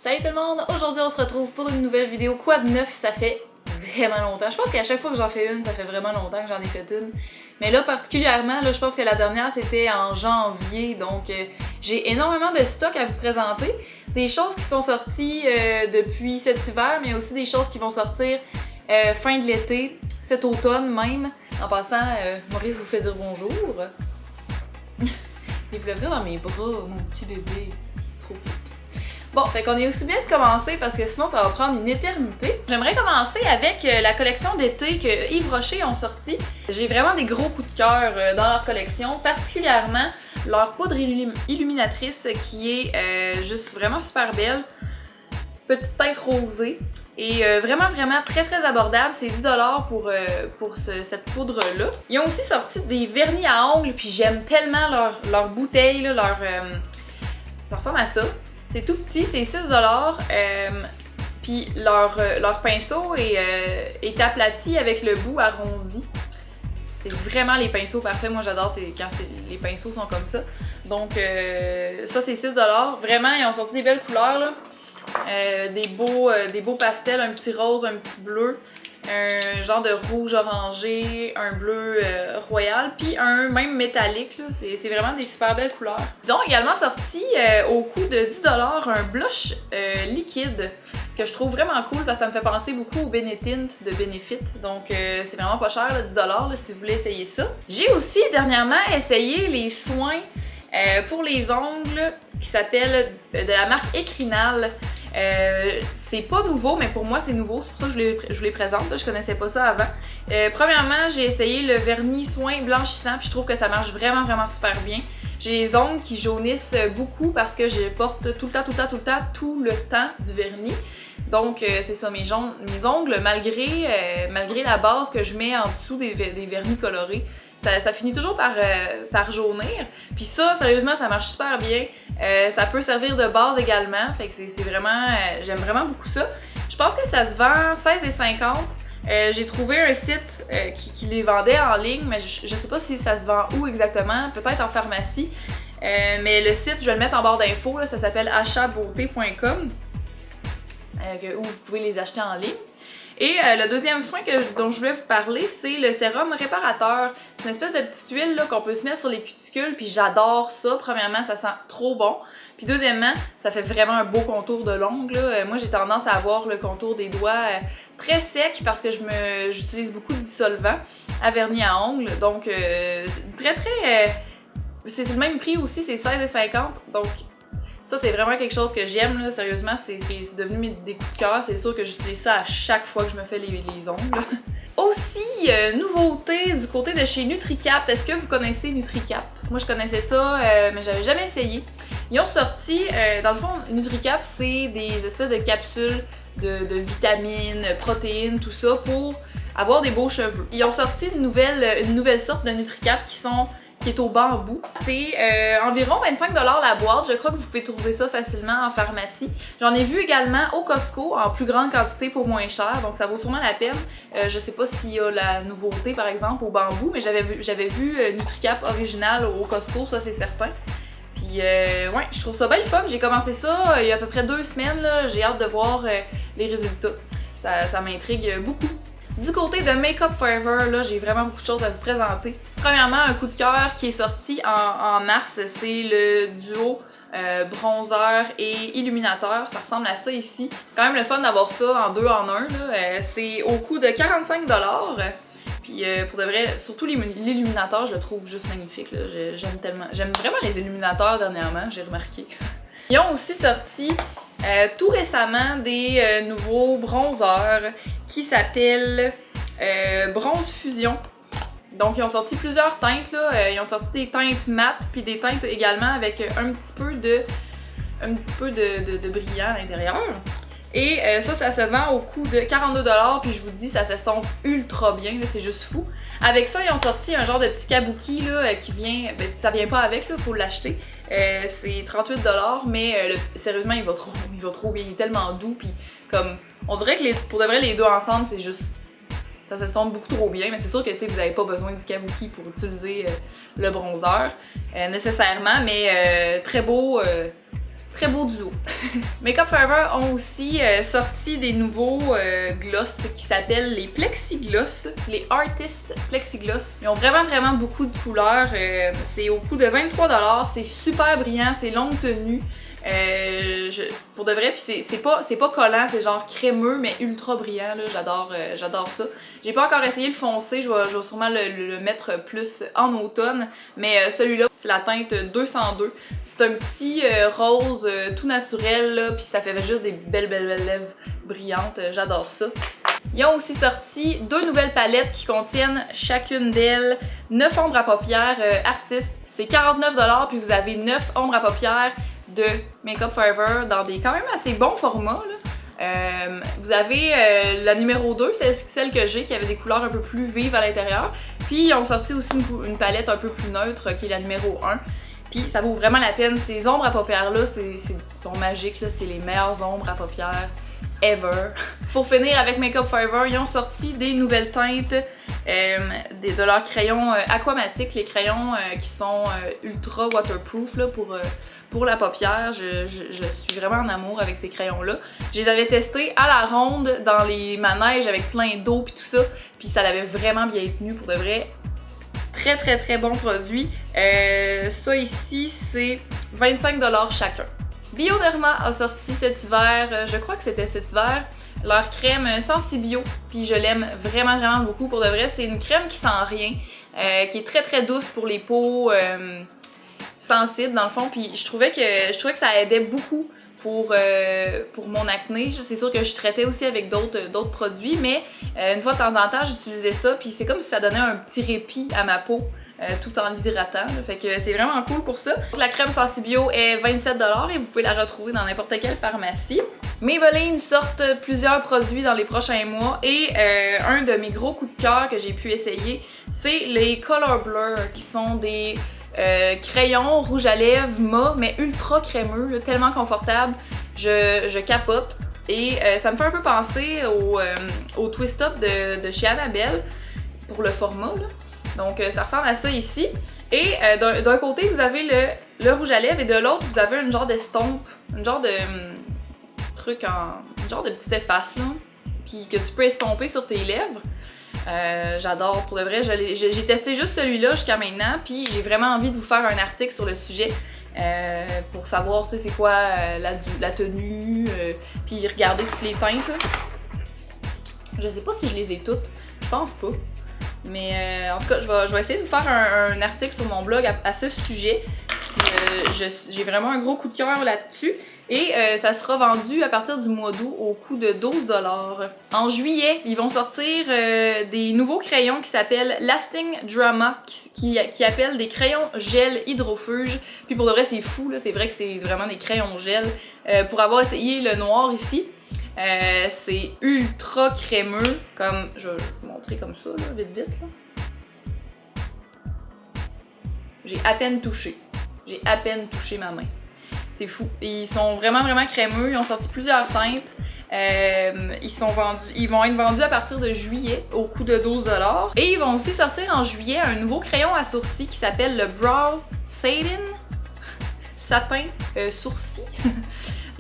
Salut tout le monde! Aujourd'hui on se retrouve pour une nouvelle vidéo. Quoi de neuf? Ça fait vraiment longtemps. Je pense qu'à chaque fois que j'en fais une, ça fait vraiment longtemps que j'en ai fait une. Mais là particulièrement, je pense que la dernière c'était en janvier. Donc j'ai énormément de stock à vous présenter. Des choses qui sont sorties depuis cet hiver, mais aussi des choses qui vont sortir fin de l'été, cet automne même. En passant, Maurice vous fait dire bonjour. Il voulait venir dans mes bras, mon petit bébé. Trop cute. Bon, fait qu'on est aussi bien de commencer parce que sinon ça va prendre une éternité. J'aimerais commencer avec la collection d'été que Yves Rocher ont sorti. J'ai vraiment des gros coups de cœur dans leur collection, particulièrement leur poudre illuminatrice qui est juste vraiment super belle. Petite teinte rosée et vraiment très abordable. C'est 10$ pour cette poudre-là. Ils ont aussi sorti des vernis à ongles puis j'aime tellement leur bouteille, là, ça ressemble à ça. C'est tout petit, c'est 6$. Puis leur pinceau est aplati avec le bout arrondi. C'est vraiment les pinceaux parfaits. Moi j'adore quand les pinceaux sont comme ça. Donc ça c'est 6$. Vraiment, ils ont sorti des belles couleurs là. Des beaux pastels, un petit rose, un petit bleu, un genre de rouge orangé, un bleu royal, puis un même métallique, là. C'est vraiment des super belles couleurs. Ils ont également sorti au coût de 10$ un blush liquide que je trouve vraiment cool parce que ça me fait penser beaucoup au Benetint de Benefit. Donc c'est vraiment pas cher, là, 10$ là, si vous voulez essayer ça. J'ai aussi dernièrement essayé les soins pour les ongles qui s'appellent de la marque Ecrinal. C'est pas nouveau, mais pour moi c'est nouveau, c'est pour ça que je vous les présente, là. Je connaissais pas ça avant. Premièrement, j'ai essayé le vernis soin blanchissant, puis je trouve que ça marche vraiment super bien. J'ai les ongles qui jaunissent beaucoup parce que je porte tout le temps du vernis. Donc c'est ça, mes ongles, malgré la base que je mets en dessous des vernis colorés, ça finit toujours par jaunir. Puis ça, sérieusement, ça marche super bien. Ça peut servir de base également, fait que c'est vraiment, j'aime vraiment beaucoup ça. Je pense que ça se vend 16,50. J'ai trouvé un site qui les vendait en ligne, mais je sais pas si ça se vend où exactement, peut-être en pharmacie. Mais le site, je vais le mettre en barre d'infos, ça s'appelle achatbeauté.com. Où vous pouvez les acheter en ligne. Et le deuxième soin dont je voulais vous parler, c'est le sérum réparateur. C'est une espèce de petite huile là, qu'on peut se mettre sur les cuticules, puis j'adore ça. Premièrement, ça sent trop bon. Puis deuxièmement, ça fait vraiment un beau contour de l'ongle. Moi, j'ai tendance à avoir le contour des doigts très sec parce que j'utilise beaucoup de dissolvant à vernis à ongles. Donc, c'est le même prix aussi, c'est 16,50. Donc, ça, c'est vraiment quelque chose que j'aime, là. Sérieusement, c'est devenu des coups de cœur. C'est sûr que j'utilise ça à chaque fois que je me fais les ongles. Aussi, nouveauté du côté de chez NutriCap. Est-ce que vous connaissez NutriCap? Moi, je connaissais ça, mais j'avais jamais essayé. Ils ont sorti, dans le fond, NutriCap, c'est des espèces de capsules de vitamines, protéines, tout ça, pour avoir des beaux cheveux. Ils ont sorti une nouvelle sorte de NutriCap qui est au bambou. C'est environ 25$ la boîte. Je crois que vous pouvez trouver ça facilement en pharmacie. J'en ai vu également au Costco en plus grande quantité pour moins cher, donc ça vaut sûrement la peine. Je sais pas s'il y a la nouveauté par exemple au bambou, mais j'avais vu NutriCap original au Costco, ça c'est certain. Puis ouais, je trouve ça bien le fun. J'ai commencé ça il y a à peu près 2 semaines. J'ai hâte de voir les résultats. Ça m'intrigue beaucoup. Du côté de Makeup Forever, là, j'ai vraiment beaucoup de choses à vous présenter. Premièrement, un coup de cœur qui est sorti en mars, c'est le duo bronzer et illuminateur. Ça ressemble à ça ici. C'est quand même le fun d'avoir ça en 2 en 1. C'est au coût de 45$. Puis pour de vrai, surtout l'illuminateur, je le trouve juste magnifique. J'aime vraiment les illuminateurs dernièrement, j'ai remarqué. Ils ont aussi sorti tout récemment des nouveaux bronzers qui s'appellent Bronze Fusion. Donc ils ont sorti plusieurs teintes là. Ils ont sorti des teintes mates puis des teintes également avec un petit peu de brillant à l'intérieur. Et ça se vend au coût de 42$, puis je vous dis, ça s'estompe ultra bien, c'est juste fou. Avec ça, ils ont sorti un genre de petit kabuki là, qui vient, ça vient pas avec, là, faut l'acheter. C'est 38$, mais sérieusement, il va trop bien, il est tellement doux, puis comme, on dirait que pour de vrai, les deux ensemble, c'est juste, ça s'estompe beaucoup trop bien, mais c'est sûr que vous n'avez pas besoin du kabuki pour utiliser le bronzer, nécessairement, mais très beau Très beau duo. Makeup Forever ont aussi sorti des nouveaux gloss qui s'appellent les Plexigloss, les Artist Plexigloss. Ils ont vraiment beaucoup de couleurs. C'est au coût de 23$. C'est super brillant, c'est longue tenue. Pour de vrai, puis c'est pas collant, c'est genre crémeux mais ultra brillant, là, j'adore ça. J'ai pas encore essayé le foncé, je vais sûrement le mettre plus en automne, mais celui-là, c'est la teinte 202. C'est un petit rose tout naturel, là, puis ça fait juste des belles lèvres brillantes, j'adore ça. Ils ont aussi sorti 2 nouvelles palettes qui contiennent chacune d'elles 9 ombres à paupières Artist. C'est 49$, puis vous avez 9 ombres à paupières de Makeup Forever dans des quand même assez bons formats, là. Vous avez la numéro 2, c'est celle que j'ai, qui avait des couleurs un peu plus vives à l'intérieur. Puis ils ont sorti aussi une palette un peu plus neutre, qui est la numéro 1. Puis ça vaut vraiment la peine. Ces ombres à paupières-là, sont magiques, là. C'est les meilleures ombres à paupières ever. Pour finir avec Makeup Forever, ils ont sorti des nouvelles teintes de leurs crayons aquamatiques, les crayons qui sont ultra waterproof là, pour la paupière. Je suis vraiment en amour avec ces crayons-là. Je les avais testés à la ronde dans les manèges avec plein d'eau puis tout ça, puis ça l'avait vraiment bien tenu pour de vrai. Très bon produit. Ça ici, c'est 25$ chacun. Bioderma a sorti cet hiver, je crois que c'était cet hiver, leur crème Sensibio, puis je l'aime vraiment beaucoup pour de vrai. C'est une crème qui sent rien, qui est très douce pour les peaux sensibles dans le fond, puis je trouvais que ça aidait beaucoup pour mon acné. C'est sûr que je traitais aussi avec d'autres produits, mais une fois de temps en temps, j'utilisais ça, puis c'est comme si ça donnait un petit répit à ma peau. Tout en l'hydratant, fait que c'est vraiment cool pour ça. La crème Sensibio est 27$ et vous pouvez la retrouver dans n'importe quelle pharmacie. Maybelline sortent plusieurs produits dans les prochains mois et un de mes gros coups de cœur que j'ai pu essayer, c'est les Color Blur, qui sont des crayons rouge à lèvres mat, mais ultra crémeux, là, tellement confortable. Je capote. Et ça me fait un peu penser au Twist Up de chez Annabelle pour le format, là. Donc ça ressemble à ça ici. Et d'un côté, vous avez le rouge à lèvres et de l'autre, vous avez une genre d'estompe, une genre de truc une genre de petite efface là, puis que tu peux estomper sur tes lèvres. J'adore, pour de vrai, j'ai testé juste celui-là jusqu'à maintenant, puis j'ai vraiment envie de vous faire un article sur le sujet pour savoir, tu sais, c'est quoi la tenue, puis regarder toutes les teintes là. Je sais pas si je les ai toutes, je pense pas. Mais en tout cas, je vais essayer de vous faire un article sur mon blog à ce sujet. J'ai vraiment un gros coup de cœur là-dessus. Et ça sera vendu à partir du mois d'août au coût de 12$. En juillet, ils vont sortir des nouveaux crayons qui s'appellent Lasting Drama, qui appellent des crayons gel hydrofuge. Puis pour de vrai, c'est fou, là. C'est vrai que c'est vraiment des crayons gel. Pour avoir essayé le noir ici, c'est ultra crémeux, comme je vais vous montrer comme ça, là, vite là. J'ai à peine touché ma main. C'est fou. Ils sont vraiment crémeux. Ils ont sorti plusieurs teintes. Ils vont être vendus à partir de juillet au coût de 12$. Et ils vont aussi sortir en juillet un nouveau crayon à sourcils qui s'appelle le Brow Satin Sourcil.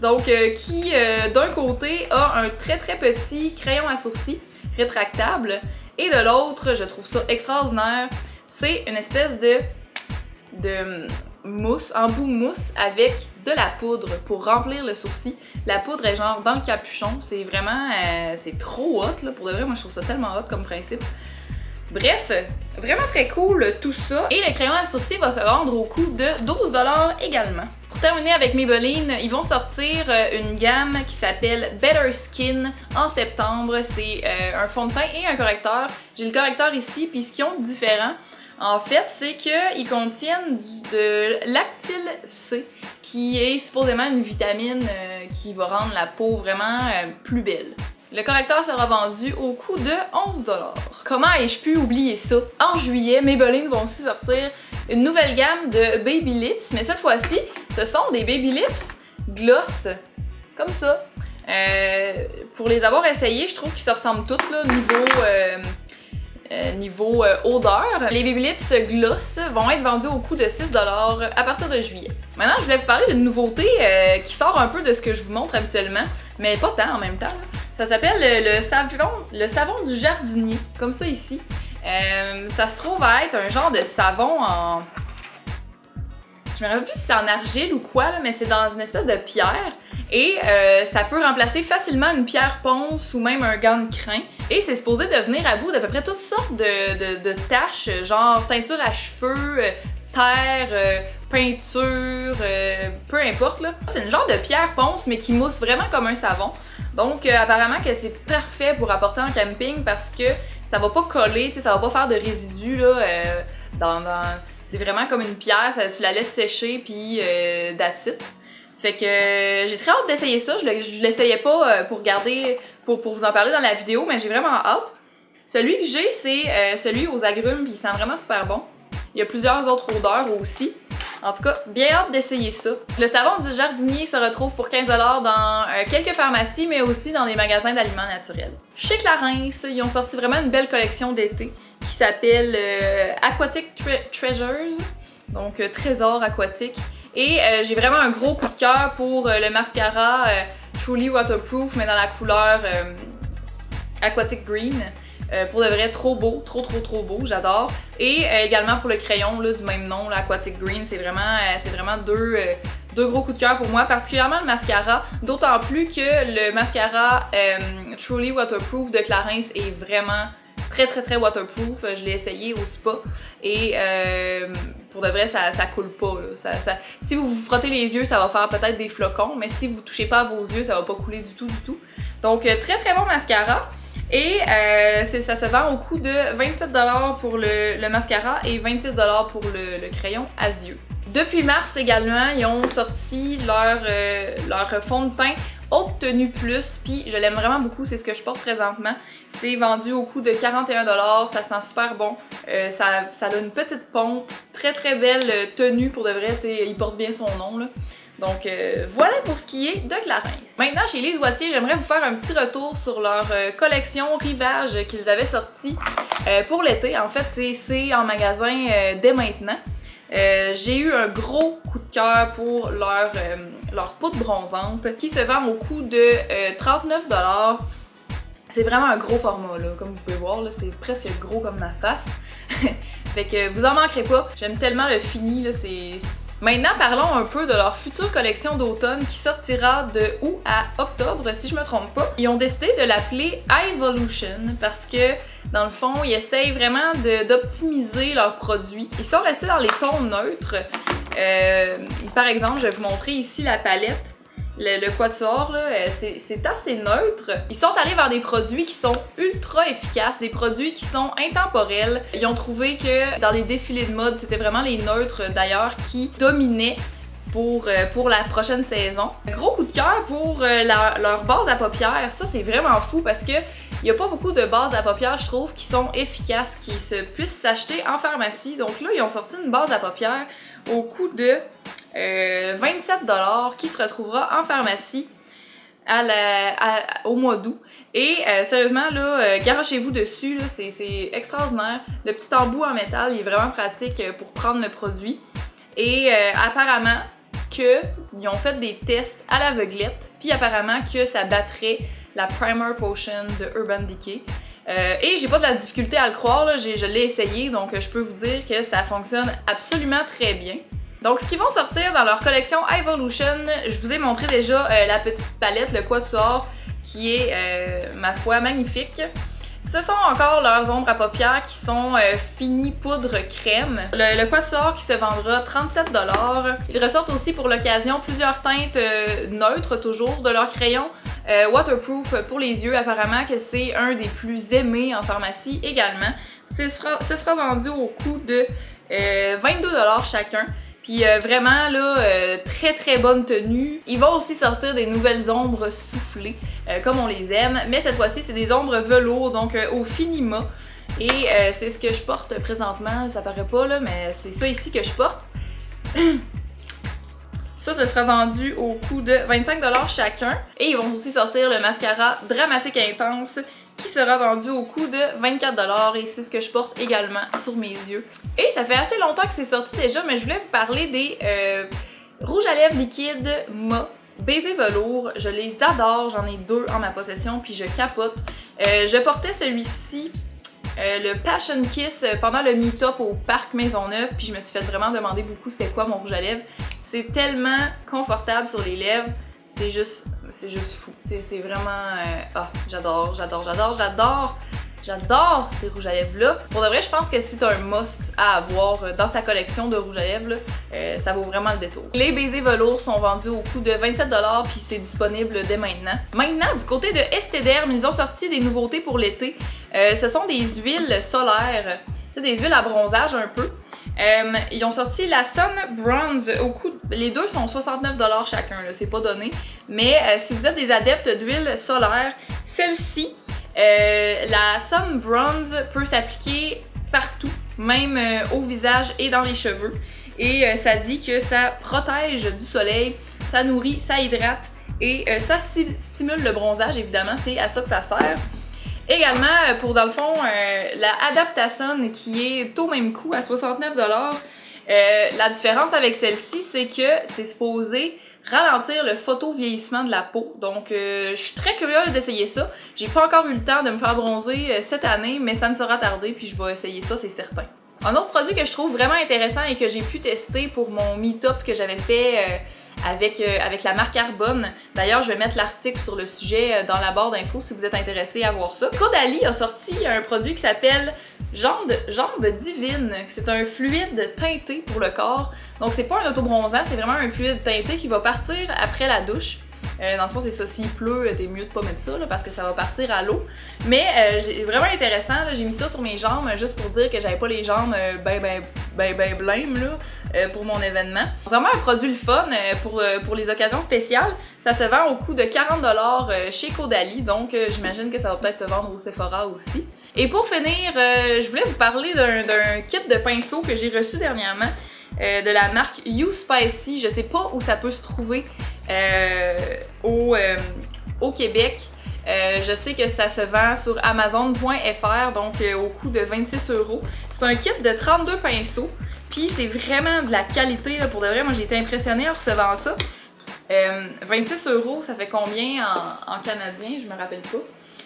Donc, qui d'un côté a un très petit crayon à sourcils rétractable et de l'autre, je trouve ça extraordinaire, c'est une espèce de mousse, embout mousse avec de la poudre pour remplir le sourcil. La poudre est genre dans le capuchon, c'est vraiment, c'est trop hot là, pour de vrai, moi je trouve ça tellement hot comme principe. Bref, vraiment très cool tout ça. Et le crayon à sourcil va se vendre au coût de 12$ également. Pour terminer avec Maybelline, ils vont sortir une gamme qui s'appelle Better Skin en septembre. C'est un fond de teint et un correcteur. J'ai le correcteur ici, puis ce qu'ils ont de différent, en fait, c'est qu'ils contiennent de lactyl C, qui est supposément une vitamine qui va rendre la peau vraiment plus belle. Le correcteur sera vendu au coût de 11$. Comment ai-je pu oublier ça? En juillet, Maybelline vont aussi sortir une nouvelle gamme de Baby Lips, mais cette fois-ci, ce sont des Baby Lips gloss, comme ça. Pour les avoir essayés, je trouve qu'ils se ressemblent tous, là, niveau niveau odeur. Les Baby Lips Gloss vont être vendus au coût de 6$ à partir de juillet. Maintenant, je voulais vous parler d'une nouveauté qui sort un peu de ce que je vous montre habituellement, mais pas tant en même temps. Ça s'appelle le savon du jardinier, comme ça ici. Ça se trouve à être un genre de savon en... Je me rappelle plus si c'est en argile ou quoi, là, mais c'est dans une espèce de pierre. Et ça peut remplacer facilement une pierre ponce ou même un gant de crin. Et c'est supposé de venir à bout d'à peu près toutes sortes de taches, genre teinture à cheveux, terre, peinture, peu importe là. C'est une genre de pierre ponce mais qui mousse vraiment comme un savon. Donc apparemment que c'est parfait pour apporter en camping parce que ça va pas coller, ça va pas faire de résidus là, c'est vraiment comme une pierre, tu la laisses sécher puis that's it. Fait que j'ai très hâte d'essayer ça, je l'essayais pas pour vous en parler dans la vidéo, mais j'ai vraiment hâte. Celui que j'ai, c'est celui aux agrumes, puis il sent vraiment super bon. Il y a plusieurs autres odeurs aussi. En tout cas, bien hâte d'essayer ça. Le savon du jardinier se retrouve pour 15$ dans quelques pharmacies, mais aussi dans des magasins d'aliments naturels. Chez Clarins, ils ont sorti vraiment une belle collection d'été qui s'appelle Aquatic Treasures, donc trésors aquatiques. Et j'ai vraiment un gros coup de cœur pour le mascara Truly Waterproof, mais dans la couleur Aquatic Green. Pour de vrai, trop beau, trop beau, j'adore. Et également pour le crayon là, du même nom, l'Aquatic Green, c'est vraiment deux gros coups de cœur pour moi, particulièrement le mascara, d'autant plus que le mascara Truly Waterproof de Clarins est vraiment très waterproof. Je l'ai essayé au spa et pour de vrai, ça coule pas. Là. Si vous vous frottez les yeux, ça va faire peut-être des flocons, mais si vous touchez pas à vos yeux, ça va pas couler du tout. Donc très bon mascara. Et ça se vend au coût de 27$ pour le mascara et 26$ pour le crayon à yeux. Depuis mars également, ils ont sorti leur fond de teint Haute Tenue Plus, puis je l'aime vraiment beaucoup, c'est ce que je porte présentement. C'est vendu au coût de 41$, ça sent super bon. Ça a une petite pompe, très belle tenue pour de vrai, il porte bien son nom là. Donc voilà pour ce qui est de Clarins. Maintenant chez Lise Wattier, j'aimerais vous faire un petit retour sur leur collection Rivage qu'ils avaient sorti pour l'été. En fait, c'est en magasin dès maintenant. J'ai eu un gros coup de cœur pour leur poudre bronzante qui se vend au coût de 39$. C'est vraiment un gros format là, comme vous pouvez voir, là, c'est presque gros comme ma face. Fait que vous en manquerez pas. J'aime tellement le fini, là, Maintenant, parlons un peu de leur future collection d'automne qui sortira de août à octobre, si je me trompe pas. Ils ont décidé de l'appeler Eyevolution parce que, dans le fond, ils essayent vraiment d'optimiser leurs produits. Ils sont restés dans les tons neutres. Par exemple, je vais vous montrer ici la palette. Le quatuor, c'est assez neutre. Ils sont allés vers des produits qui sont ultra efficaces, des produits qui sont intemporels. Ils ont trouvé que dans les défilés de mode, c'était vraiment les neutres d'ailleurs qui dominaient pour la prochaine saison. Gros coup de cœur pour leur base à paupières. Ça, c'est vraiment fou parce que il n'y a pas beaucoup de bases à paupières, je trouve, qui sont efficaces, qui puissent s'acheter en pharmacie. Donc là, ils ont sorti une base à paupières au coût de 27$ qui se retrouvera en pharmacie au mois d'août. Et sérieusement, là, garochez-vous dessus, là, c'est extraordinaire. Le petit embout en métal, il est vraiment pratique pour prendre le produit. Et apparemment qu'ils ont fait des tests à l'aveuglette, puis apparemment que ça battrait la Primer Potion de Urban Decay. Et j'ai pas de la difficulté à le croire, là, je l'ai essayé, donc je peux vous dire que ça fonctionne absolument très bien. Donc, ce qu'ils vont sortir dans leur collection Eyevolution, je vous ai montré déjà la petite palette, le quatuor, qui est, ma foi, magnifique. Ce sont encore leurs ombres à paupières qui sont finies poudre crème. Le quatuor qui se vendra 37$. Ils ressortent aussi pour l'occasion plusieurs teintes neutres toujours de leur crayon. Waterproof pour les yeux, apparemment que c'est un des plus aimés en pharmacie également. Ce sera vendu au coût de 22$ chacun. Puis vraiment là, très bonne tenue. Ils vont aussi sortir des nouvelles ombres soufflées, comme on les aime. Mais cette fois-ci, c'est des ombres velours, donc au finima. Et c'est ce que je porte présentement. Ça paraît pas là, mais c'est ça ici que je porte. Ça sera vendu au coût de 25$ chacun. Et ils vont aussi sortir le mascara Dramatique Intense qui sera vendu au coût de 24$ et c'est ce que je porte également sur mes yeux. Et ça fait assez longtemps que c'est sorti déjà, mais je voulais vous parler des rouges à lèvres liquides Ma Baiser Velours. Je les adore, j'en ai 2 en ma possession puis je capote. Je portais celui-ci, le Passion Kiss, pendant le meet-up au Parc Maisonneuve, puis je me suis fait vraiment demander beaucoup c'était quoi mon rouge à lèvres. C'est tellement confortable sur les lèvres, c'est juste fou. C'est vraiment... j'adore ces rouges à lèvres-là. Pour de vrai, je pense que c'est un must à avoir dans sa collection de rouges à lèvres. Ça vaut vraiment le détour. Les baisers velours sont vendus au coût de 27$ puis c'est disponible dès maintenant. Maintenant, du côté de Estée Derme, ils ont sorti des nouveautés pour l'été. Ce sont des huiles solaires, des huiles à bronzage un peu. Ils ont sorti la Sun Bronze au coût... Les deux sont 69$ chacun, c'est pas donné. Mais si vous êtes des adeptes d'huile solaire, celle-ci, la Sun Bronze peut s'appliquer partout, même au visage et dans les cheveux. Et ça dit que ça protège du soleil, ça nourrit, ça hydrate et ça stimule le bronzage, évidemment, c'est à ça que ça sert. Également, pour dans le fond, la Adaptasun qui est au même coût à 69$. La différence avec celle-ci, c'est que c'est supposé ralentir le photo-vieillissement de la peau. Donc, je suis très curieuse d'essayer ça. J'ai pas encore eu le temps de me faire bronzer cette année, mais ça ne sera tardé, puis je vais essayer ça, c'est certain. Un autre produit que je trouve vraiment intéressant et que j'ai pu tester pour mon meet-up que j'avais fait avec la marque Arbonne. D'ailleurs, je vais mettre l'article sur le sujet dans la barre d'infos si vous êtes intéressé à voir ça. Caudalie a sorti un produit qui s'appelle Jambes Divine. C'est un fluide teinté pour le corps. Donc, c'est pas un autobronzant, c'est vraiment un fluide teinté qui va partir après la douche. Dans le fond, c'est ça, s'il pleut, t'es mieux de pas mettre ça là, parce que ça va partir à l'eau. Mais vraiment intéressant, j'ai mis ça sur mes jambes juste pour dire que j'avais pas les jambes ben blêmes là, pour mon événement. Vraiment un produit le fun pour les occasions spéciales. Ça se vend au coût de 40$ chez Caudalie, donc j'imagine que ça va peut-être se vendre au Sephora aussi. Et pour finir, je voulais vous parler d'un kit de pinceaux que j'ai reçu dernièrement. De la marque You Spicy. Je sais pas où ça peut se trouver au Québec. Je sais que ça se vend sur Amazon.fr, donc au coût de 26€. C'est un kit de 32 pinceaux. Puis c'est vraiment de la qualité, là, pour de vrai. Moi j'ai été impressionnée en recevant ça. 26€, ça fait combien en canadien? Je me rappelle pas.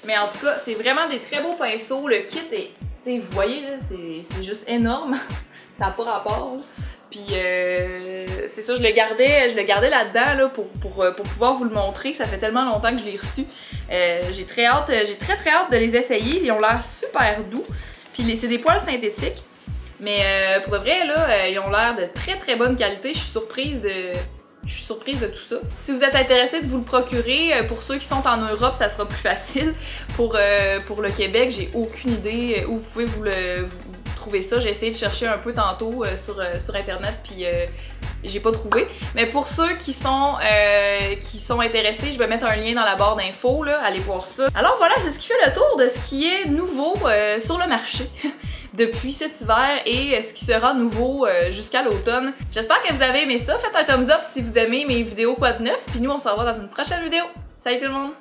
Mais en tout cas, c'est vraiment des très beaux pinceaux. Le kit est, vous voyez, là, c'est juste énorme. Ça n'a pas rapport. Là. Puis c'est ça, je le gardais là-dedans là, pour pouvoir vous le montrer. Ça fait tellement longtemps que je l'ai reçu. J'ai très hâte de les essayer. Ils ont l'air super doux. Puis c'est des poils synthétiques. Mais pour de vrai, là, ils ont l'air de très très bonne qualité. Je suis surprise de tout ça. Si vous êtes intéressé de vous le procurer, pour ceux qui sont en Europe, ça sera plus facile. Pour le Québec, j'ai aucune idée où vous pouvez vous trouver ça. J'ai essayé de chercher un peu tantôt sur internet, puis j'ai pas trouvé. Mais pour ceux qui sont intéressés, je vais mettre un lien dans la barre d'infos, là, allez voir ça. Alors voilà, c'est ce qui fait le tour de ce qui est nouveau sur le marché depuis cet hiver et ce qui sera nouveau jusqu'à l'automne. J'espère que vous avez aimé ça. Faites un thumbs up si vous aimez mes vidéos quoi de neuf. Puis nous, on se revoit dans une prochaine vidéo. Salut tout le monde!